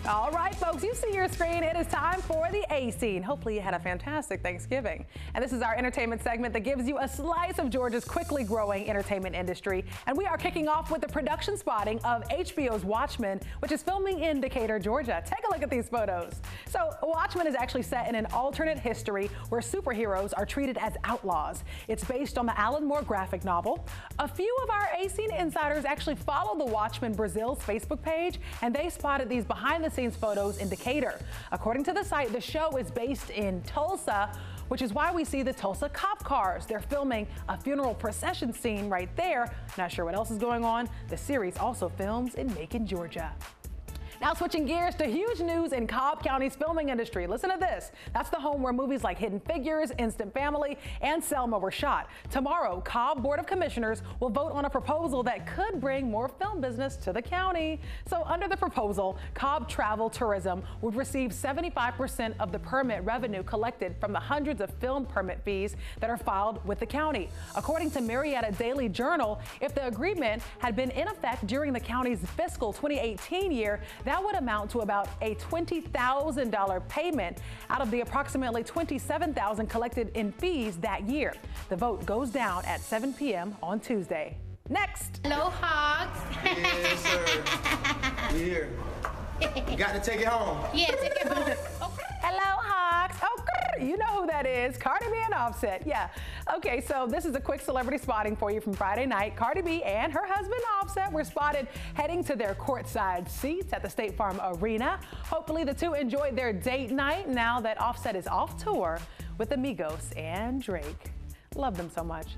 All right, folks, you see your screen. It is time for the A Scene. Hopefully you had a fantastic Thanksgiving. And this is our entertainment segment that gives you a slice of Georgia's quickly growing entertainment industry. And we are kicking off with the production spotting of HBO's Watchmen, which is filming in Decatur, Georgia. Take a look at these photos. So Watchmen is actually set in an alternate history where superheroes are treated as outlaws. It's based on the Alan Moore graphic novel. A few of our A Scene insiders actually follow the Watchmen Brazil's Facebook page, and they spotted these behind-the-scenes photos in Decatur. According to the site, the show is based in Tulsa, which is why we see the Tulsa cop cars. They're filming a funeral procession scene right there. Not sure what else is going on. The series also films in Macon, Georgia. Now switching gears to huge news in Cobb County's filming industry. Listen to this. That's the home where movies like Hidden Figures, Instant Family, and Selma were shot. Tomorrow, Cobb Board of Commissioners will vote on a proposal that could bring more film business to the county. So under the proposal, Cobb Travel Tourism would receive 75% of the permit revenue collected from the hundreds of film permit fees that are filed with the county. According to Marietta Daily Journal, if the agreement had been in effect during the county's fiscal 2018 year, that would amount to about a $20,000 payment out of the approximately $27,000 collected in fees that year. The vote goes down at 7 p.m. on Tuesday. Next. Hello, Hogs. Yes, sir. We here. You got to take it home. Yeah, take it home. Okay. Hello, Hawks. Oh, you know who that is. Cardi B and Offset. Yeah. Okay, so this is a quick celebrity spotting for you from Friday night. Cardi B and her husband Offset were spotted heading to their courtside seats at the State Farm Arena. Hopefully the two enjoyed their date night now that Offset is off tour with Amigos and Drake. Love them so much.